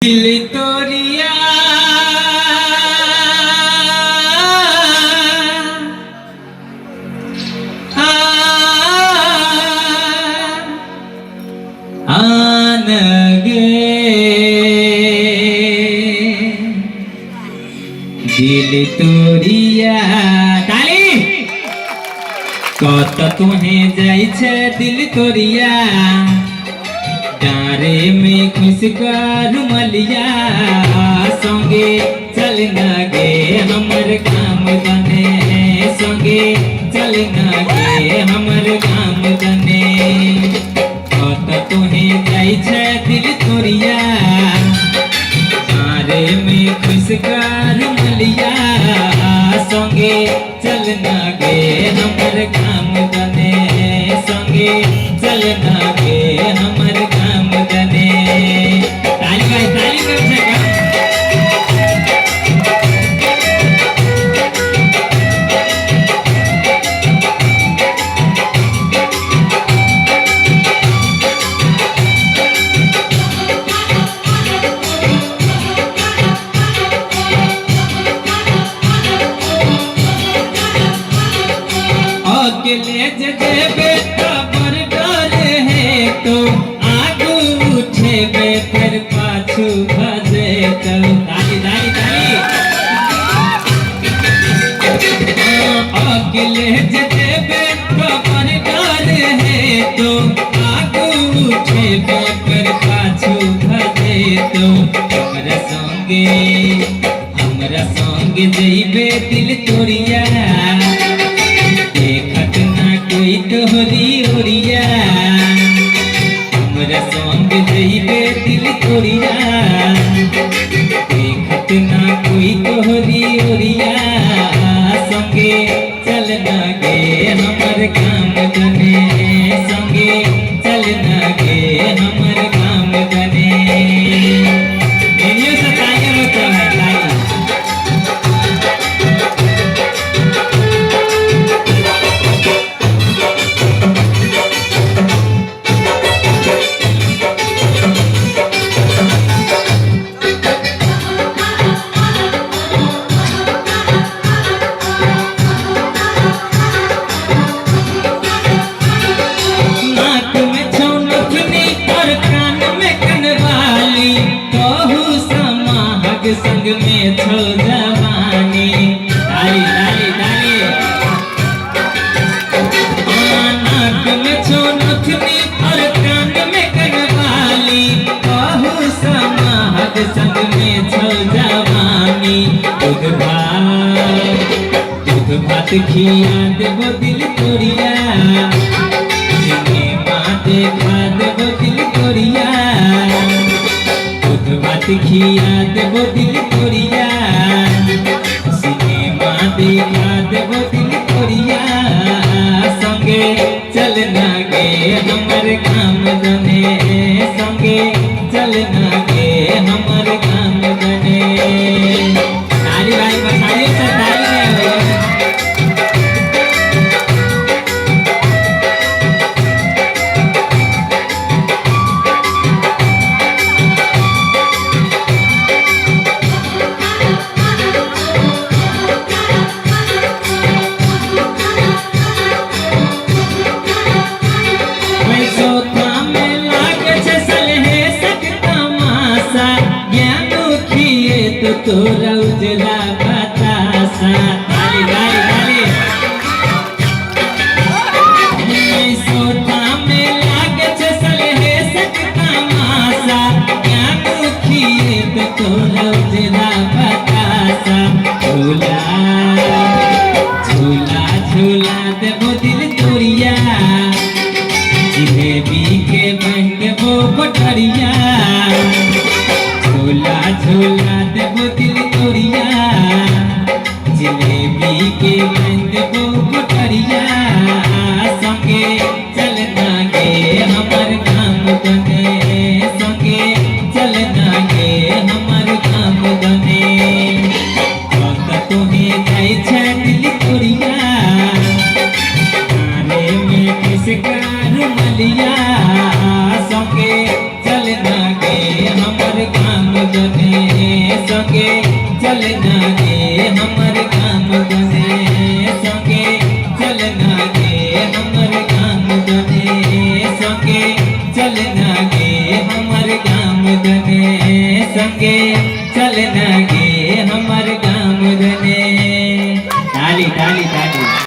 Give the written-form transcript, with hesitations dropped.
दिल तोरिया आनगे दिल तोरिया ताली कत तुहे जाई छे दिल तोरिया डारे में खुशकार मलिया संगे चलना गे हमर काम बने संगे चलना गे हमर काम बने कत तुहे जाई छे दिल तोरिया डारे में खुशकार मलिया संगे चलना गे हमर काम बने संगे चलना गे हमर काम बने ताली कर सका अकेले जजेबे खबर डरे है तो आगू उठेबे फिर पाछू भजे तो ताली ताली ताली अकेले जजेबे खबर डरे है तो आगू उठेबे फिर पाछू भजे तो हमरा संगे जइबे दिल तोरिया देखत ना कोई तोहरी ओरिया हमरा संग जइबे दिल तोरिया देखत ना कोई तोहरी ओरिया संगे चलना गे हमर काम बने संगे चलना गे हमर काम बने एनियो से ताली होता है ताली संग में छो जवानी ताली ताली ताली नाक में छो नथनी और कान में कनवाली बहु समाहत संग में छो जवानी दूध भात खिया देबो दिल तोरिया सिनेमा देखा देबो दिल तोरिया बात खिया देबो दिल तोरिया सिनेमा देखा देबो दिल तोरिया संगे चलना गे हमर काम बने संगे चलना गे हमर काम बने ताली भाई बसाई से ताली तोरा उजला बतासा ताली ताली ताली सोता में लागे छे सलहे सकता मासा क्या दुखिए तो तोरा उजला बतासा झूला झूला झूला देबो दिल तोरिया जिलेबी के बन देबो कोठरिया झूला झूला देबो दिल तोरिया जिलेबी के बन देबो कोठरिया संगे चलना गे हमर काम बने संगे चलना गे हमर काम बने कत तुहे जाई छे दिल तोरिया डारे में खुशकार मलिया संगे चलना गे हमर काम चलना गे हमर गाम गने संगे चलना गे हमर गाम गने संगे चलना गे हमर गाम गने संगे चलना गे हमर